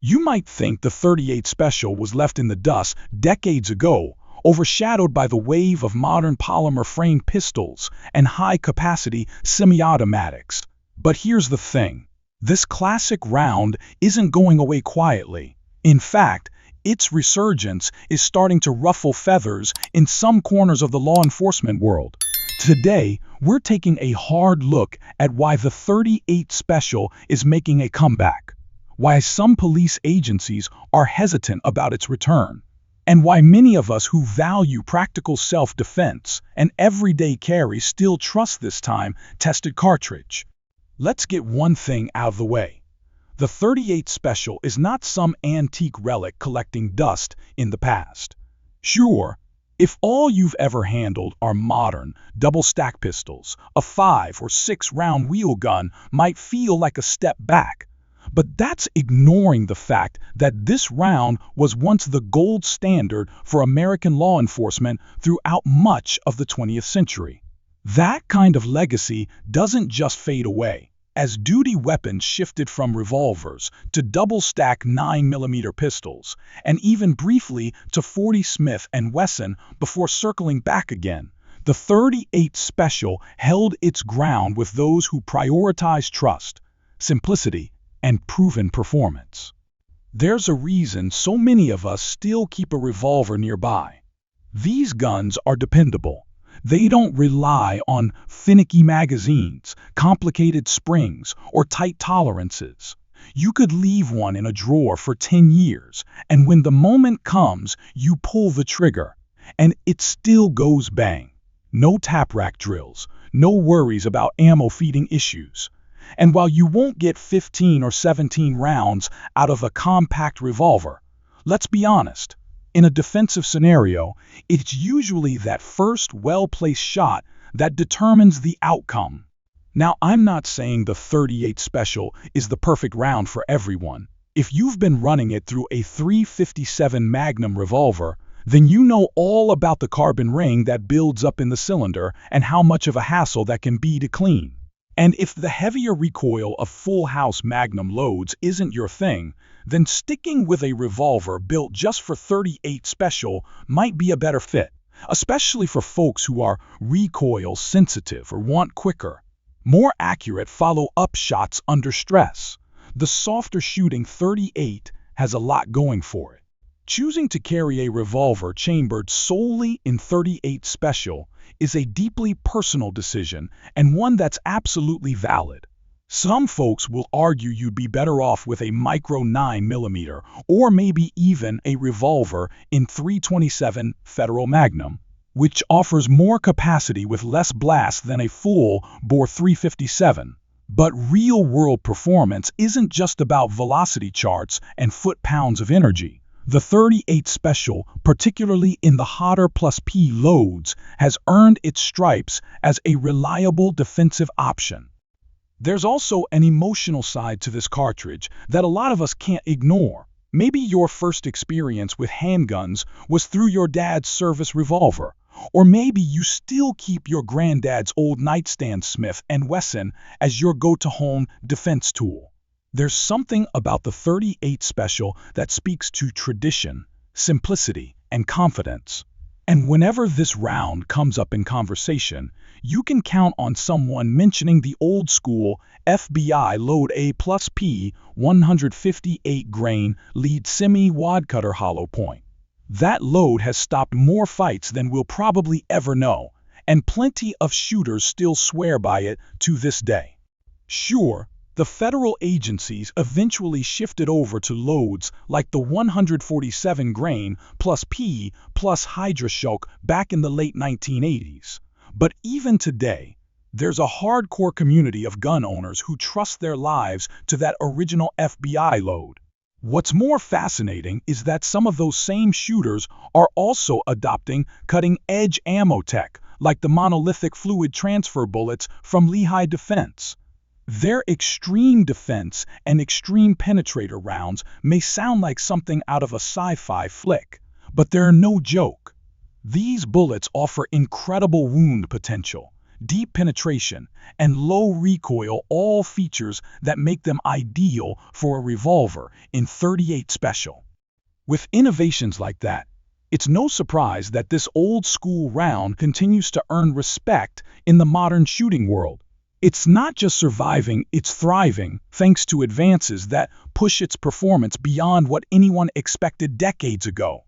You might think the 38 Special was left in the dust decades ago, overshadowed by the wave of modern polymer-framed pistols and high-capacity semi-automatics. But here's the thing. This classic round isn't going away quietly. In fact, its resurgence is starting to ruffle feathers in some corners of the law enforcement world. Today, we're taking a hard look at why the 38 Special is making a comeback, why some police agencies are hesitant about its return, and why many of us who value practical self-defense and everyday carry still trust this time-tested cartridge. Let's get one thing out of the way. The 38 Special is not some antique relic collecting dust in the past. Sure, if all you've ever handled are modern, double-stack pistols, a 5 or 6 round wheel gun might feel like a step back. But that's ignoring the fact that this round was once the gold standard for American law enforcement throughout much of the 20th century. That kind of legacy doesn't just fade away. As duty weapons shifted from revolvers to double-stack 9mm pistols, and even briefly to .40 Smith & Wesson before circling back again, the 38 Special held its ground with those who prioritize trust, simplicity, and proven performance. There's a reason so many of us still keep a revolver nearby. These guns are dependable. They don't rely on finicky magazines, complicated springs, or tight tolerances. You could leave one in a drawer for 10 years, and when the moment comes, you pull the trigger, and it still goes bang. No tap rack drills, no worries about ammo feeding issues. And while you won't get 15 or 17 rounds out of a compact revolver, let's be honest, in a defensive scenario, it's usually that first well-placed shot that determines the outcome. Now, I'm not saying the 38 Special is the perfect round for everyone. If you've been running it through a .357 Magnum revolver, then you know all about the carbon ring that builds up in the cylinder and how much of a hassle that can be to clean. And if the heavier recoil of full-house Magnum loads isn't your thing, then sticking with a revolver built just for 38 Special might be a better fit, especially for folks who are recoil-sensitive or want quicker, more accurate follow-up shots under stress. The softer-shooting 38 has a lot going for it. Choosing to carry a revolver chambered solely in 38 Special is a deeply personal decision and one that's absolutely valid. Some folks will argue you'd be better off with a micro 9mm or maybe even a revolver in .327 Federal Magnum, which offers more capacity with less blast than a full-bore .357. But real-world performance isn't just about velocity charts and foot-pounds of energy. The 38 Special, particularly in the hotter +P loads, has earned its stripes as a reliable defensive option. There's also an emotional side to this cartridge that a lot of us can't ignore. Maybe your first experience with handguns was through your dad's service revolver, or maybe you still keep your granddad's old nightstand Smith & Wesson as your go-to-home defense tool. There's something about the 38 Special that speaks to tradition, simplicity, and confidence. And whenever this round comes up in conversation, you can count on someone mentioning the old-school FBI Load A+P 158-grain lead semi-wadcutter hollow point. That load has stopped more fights than we'll probably ever know, and plenty of shooters still swear by it to this day. Sure, the federal agencies eventually shifted over to loads like the 147-grain +P plus HydraShock back in the late 1980s. But even today, there's a hardcore community of gun owners who trust their lives to that original FBI load. What's more fascinating is that some of those same shooters are also adopting cutting-edge ammo tech, like the monolithic fluid transfer bullets from Lehigh Defense. Their extreme defense and extreme penetrator rounds may sound like something out of a sci-fi flick, but they're no joke. These bullets offer incredible wound potential, deep penetration, and low recoil, all features that make them ideal for a revolver in .38 Special. With innovations like that, it's no surprise that this old-school round continues to earn respect in the modern shooting world. It's not just surviving, it's thriving, thanks to advances that push its performance beyond what anyone expected decades ago.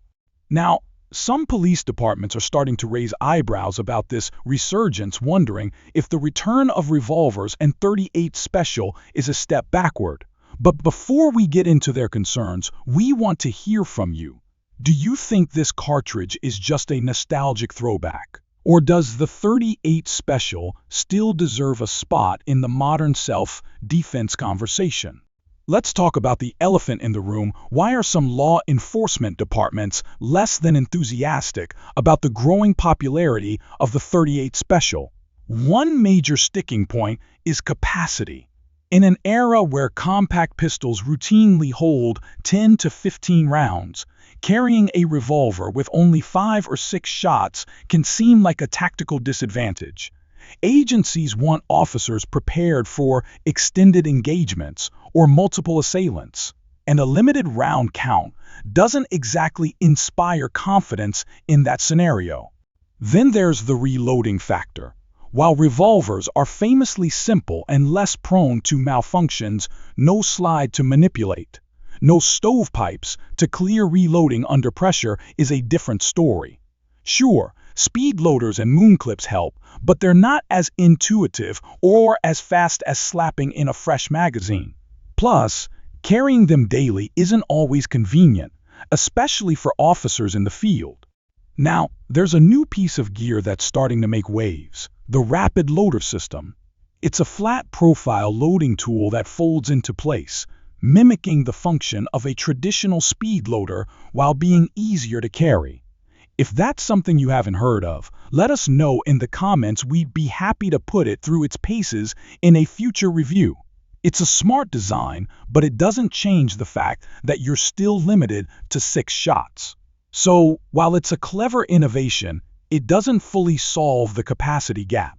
Now, some police departments are starting to raise eyebrows about this resurgence, wondering if the return of revolvers and .38 Special is a step backward. But before we get into their concerns, we want to hear from you. Do you think this cartridge is just a nostalgic throwback? Or does the .38 Special still deserve a spot in the modern self-defense conversation? Let's talk about the elephant in the room. Why are some law enforcement departments less than enthusiastic about the growing popularity of the .38 Special? One major sticking point is capacity. In an era where compact pistols routinely hold 10 to 15 rounds, carrying a revolver with only 5 or 6 shots can seem like a tactical disadvantage. Agencies want officers prepared for extended engagements or multiple assailants, and a limited round count doesn't exactly inspire confidence in that scenario. Then there's the reloading factor. While revolvers are famously simple and less prone to malfunctions, no slide to manipulate, no stovepipes to clear, reloading under pressure is a different story. Sure, speed loaders and moon clips help, but they're not as intuitive or as fast as slapping in a fresh magazine. Plus, carrying them daily isn't always convenient, especially for officers in the field. Now, there's a new piece of gear that's starting to make waves: the rapid loader system. It's a flat-profile loading tool that folds into place, mimicking the function of a traditional speed loader while being easier to carry. If that's something you haven't heard of, let us know in the comments. We'd be happy to put it through its paces in a future review. It's a smart design, but it doesn't change the fact that you're still limited to 6 shots. So, while it's a clever innovation, it doesn't fully solve the capacity gap.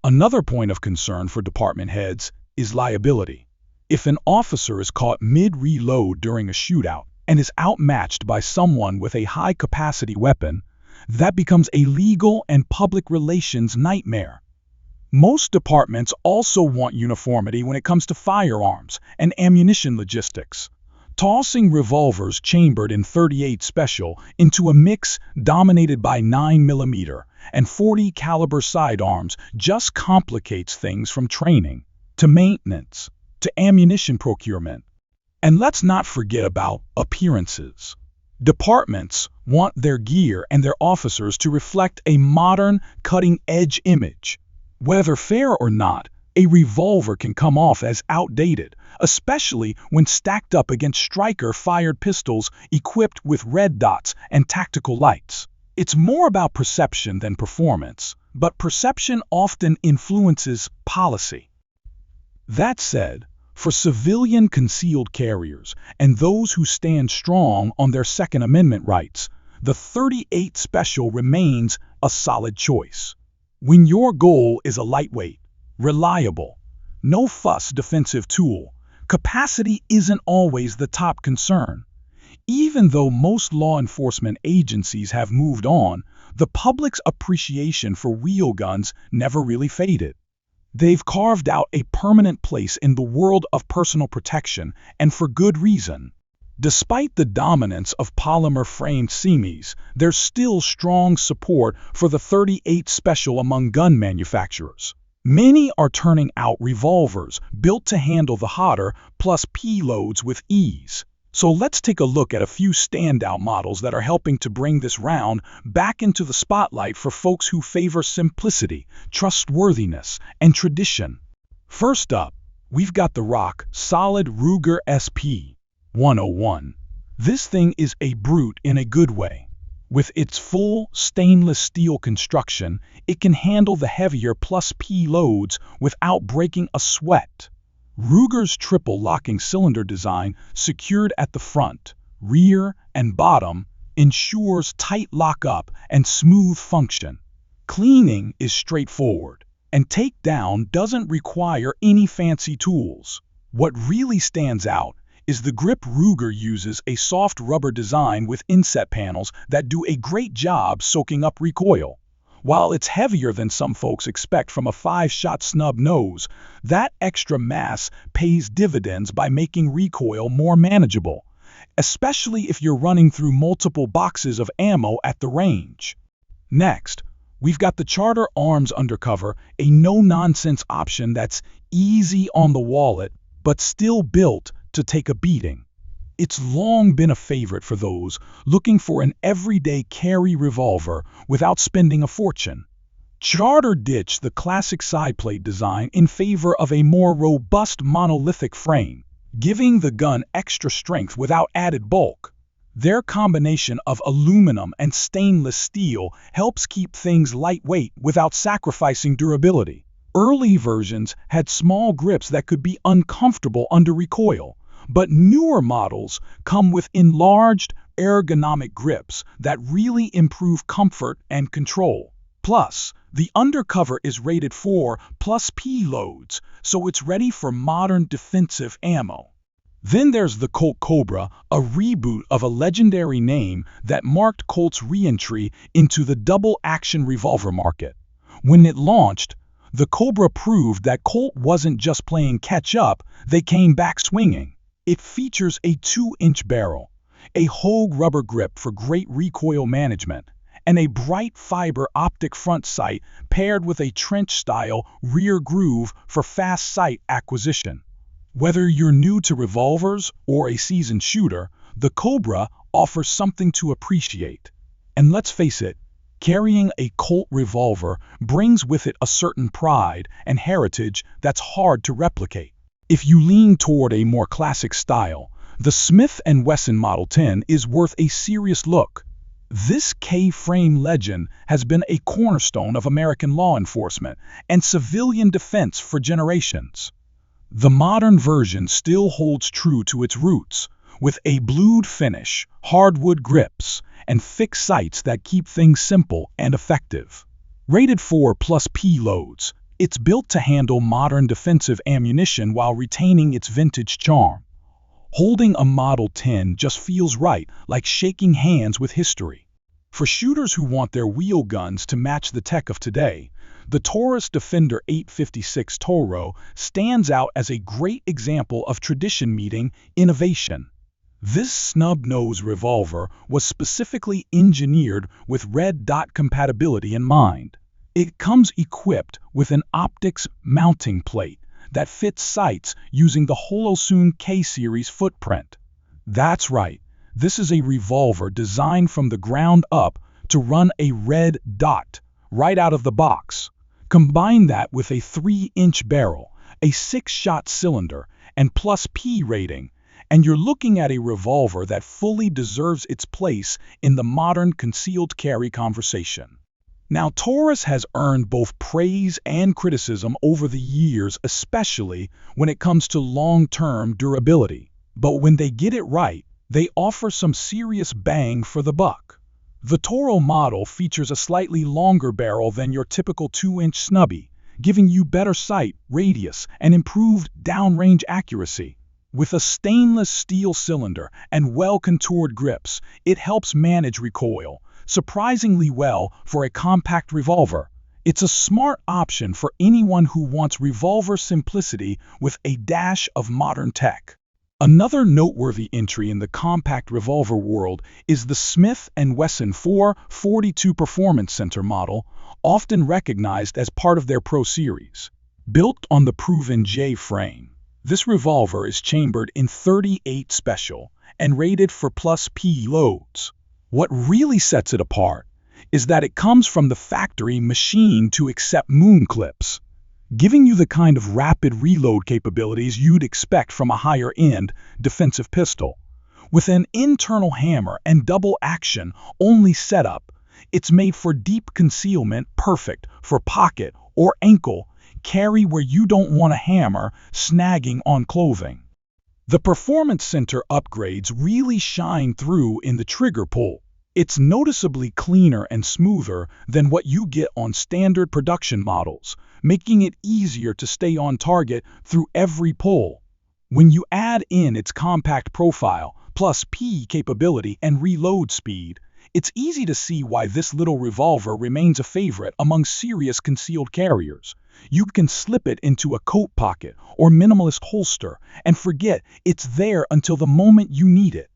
Another point of concern for department heads is liability. If an officer is caught mid-reload during a shootout and is outmatched by someone with a high-capacity weapon, that becomes a legal and public relations nightmare. Most departments also want uniformity when it comes to firearms and ammunition logistics. Tossing revolvers chambered in .38 Special into a mix dominated by 9mm and .40 caliber sidearms just complicates things from training to maintenance to ammunition procurement. And let's not forget about appearances. Departments want their gear and their officers to reflect a modern, cutting-edge image. Whether fair or not, a revolver can come off as outdated, especially when stacked up against striker-fired pistols equipped with red dots and tactical lights. It's more about perception than performance, but perception often influences policy. That said, for civilian concealed carriers and those who stand strong on their Second Amendment rights, the .38 Special remains a solid choice. When your goal is a lightweight, reliable, no-fuss defensive tool, capacity isn't always the top concern. Even though most law enforcement agencies have moved on, the public's appreciation for wheelguns never really faded. They've carved out a permanent place in the world of personal protection, and for good reason. Despite the dominance of polymer-framed semis, there's still strong support for the .38 Special among gun manufacturers. Many are turning out revolvers built to handle the hotter plus payloads with ease. So let's take a look at a few standout models that are helping to bring this round back into the spotlight for folks who favor simplicity, trustworthiness, and tradition. First up, we've got the rock-solid Ruger SP-101. This thing is a brute in a good way. With its full stainless steel construction, it can handle the heavier plus payloads without breaking a sweat. Ruger's triple locking cylinder design, secured at the front, rear, and bottom, ensures tight lockup and smooth function. Cleaning is straightforward. and takedown doesn't require any fancy tools. What really stands out is the grip. Ruger uses a soft rubber design with inset panels that do a great job soaking up recoil. While it's heavier than some folks expect from a 5-shot snub nose, that extra mass pays dividends by making recoil more manageable, especially if you're running through multiple boxes of ammo at the range. Next, we've got the Charter Arms Undercover, a no-nonsense option that's easy on the wallet, but still built to take a beating. It's long been a favorite for those looking for an everyday carry revolver without spending a fortune. Charter ditched the classic side plate design in favor of a more robust monolithic frame, giving the gun extra strength without added bulk. Their combination of aluminum and stainless steel helps keep things lightweight without sacrificing durability. Early versions had small grips that could be uncomfortable under recoil, but newer models come with enlarged, ergonomic grips that really improve comfort and control. Plus, the Undercover is rated for +P loads, so it's ready for modern defensive ammo. Then there's the Colt Cobra, a reboot of a legendary name that marked Colt's re-entry into the double-action revolver market. When it launched, the Cobra proved that Colt wasn't just playing catch-up, they came back swinging. It features a 2-inch barrel, a Hogue rubber grip for great recoil management, and a bright fiber optic front sight paired with a trench-style rear groove for fast sight acquisition. Whether you're new to revolvers or a seasoned shooter, the Cobra offers something to appreciate. And let's face it, carrying a Colt revolver brings with it a certain pride and heritage that's hard to replicate. If you lean toward a more classic style, the Smith & Wesson Model 10 is worth a serious look. This K-frame legend has been a cornerstone of American law enforcement and civilian defense for generations. The modern version still holds true to its roots, with a blued finish, hardwood grips, and fixed sights that keep things simple and effective. Rated for +P loads, it's built to handle modern defensive ammunition while retaining its vintage charm. Holding a Model 10 just feels right, like shaking hands with history. For shooters who want their wheel guns to match the tech of today, the Taurus Defender 856 Toro stands out as a great example of tradition meeting innovation. This snub-nose revolver was specifically engineered with red dot compatibility in mind. It comes equipped with an optics mounting plate that fits sights using the Holosun K-series footprint. That's right, this is a revolver designed from the ground up to run a red dot right out of the box. Combine that with a 3-inch barrel, a 6-shot cylinder, and +P rating, and you're looking at a revolver that fully deserves its place in the modern concealed carry conversation. Now, Taurus has earned both praise and criticism over the years, especially when it comes to long-term durability. But when they get it right, they offer some serious bang for the buck. The Toro model features a slightly longer barrel than your typical 2-inch snubby, giving you better sight, radius, and improved downrange accuracy. With a stainless steel cylinder and well-contoured grips, it helps manage recoil surprisingly well for a compact revolver. It's a smart option for anyone who wants revolver simplicity with a dash of modern tech. Another noteworthy entry in the compact revolver world is the Smith & Wesson 442 Performance Center model, often recognized as part of their Pro Series. Built on the proven J-frame, this revolver is chambered in .38 Special and rated for +P loads. What really sets it apart is that it comes from the factory machined to accept moon clips, giving you the kind of rapid reload capabilities you'd expect from a higher-end defensive pistol. With an internal hammer and double action-only setup, it's made for deep concealment, perfect for pocket or ankle carry where you don't want a hammer snagging on clothing. The Performance Center upgrades really shine through in the trigger pull. It's noticeably cleaner and smoother than what you get on standard production models, making it easier to stay on target through every pull. When you add in its compact profile, plus P capability and reload speed, it's easy to see why this little revolver remains a favorite among serious concealed carriers. You can slip it into a coat pocket or minimalist holster and forget it's there until the moment you need it.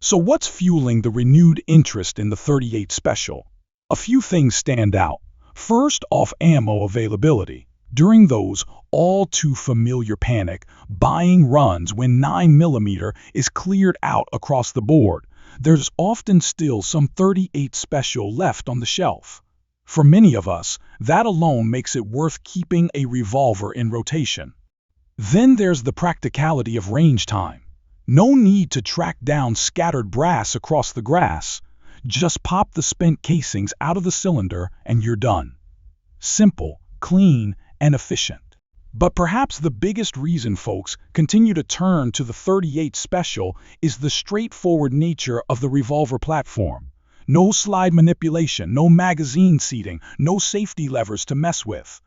So what's fueling the renewed interest in the 38 Special? A few things stand out. First off, ammo availability. During those all too familiar panic buying runs when 9mm is cleared out across the board, there's often still some 38 Special left on the shelf. For many of us, that alone makes it worth keeping a revolver in rotation. Then there's the practicality of range time. No need to track down scattered brass across the grass. Just pop the spent casings out of the cylinder and you're done. Simple, clean, and efficient. But perhaps the biggest reason folks continue to turn to the 38 Special is the straightforward nature of the revolver platform. No slide manipulation, no magazine seating, no safety levers to mess with.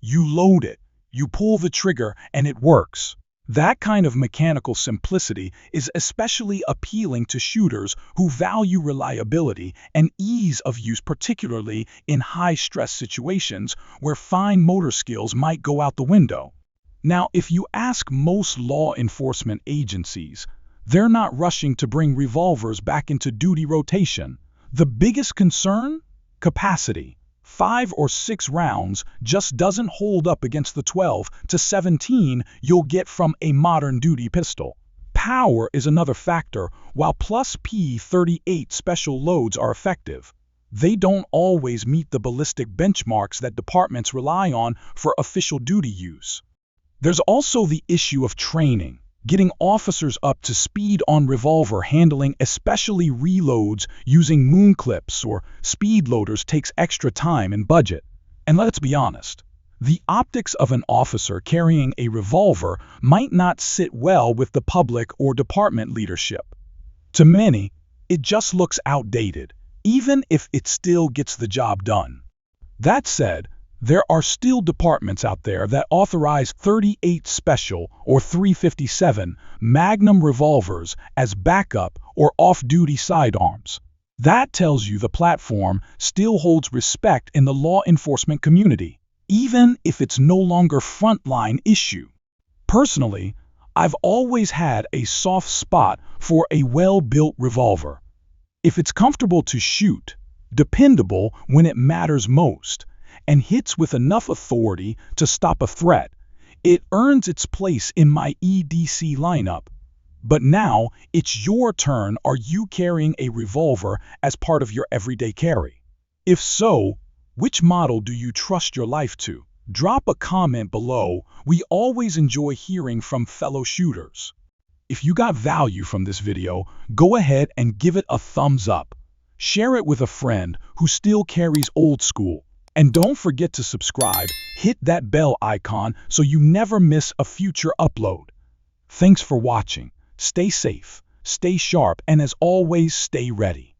You load it, you pull the trigger, and it works. That kind of mechanical simplicity is especially appealing to shooters who value reliability and ease of use, particularly in high-stress situations where fine motor skills might go out the window. Now, if you ask most law enforcement agencies, they're not rushing to bring revolvers back into duty rotation. The biggest concern? Capacity. 5 or 6 rounds just doesn't hold up against the 12 to 17 you'll get from a modern duty pistol. Power is another factor. While plus P38 Special loads are effective, they don't always meet the ballistic benchmarks that departments rely on for official duty use. There's also the issue of training. Getting officers up to speed on revolver handling, especially reloads using moon clips or speed loaders, takes extra time and budget. And let's be honest, the optics of an officer carrying a revolver might not sit well with the public or department leadership. To many, it just looks outdated, even if it still gets the job done. That said, there are still departments out there that authorize 38 Special or 357 Magnum revolvers as backup or off-duty sidearms. That tells you the platform still holds respect in the law enforcement community, even if it's no longer frontline issue. Personally, I've always had a soft spot for a well-built revolver. If it's comfortable to shoot, dependable when it matters most, and hits with enough authority to stop a threat, it earns its place in my EDC lineup. But now, it's your turn. Are you carrying a revolver as part of your everyday carry? If so, which model do you trust your life to? Drop a comment below. We always enjoy hearing from fellow shooters. If you got value from this video, go ahead and give it a thumbs up. Share it with a friend who still carries old school. And don't forget to subscribe, hit that bell icon so you never miss a future upload. Thanks for watching. Stay safe, stay sharp, and as always, stay ready.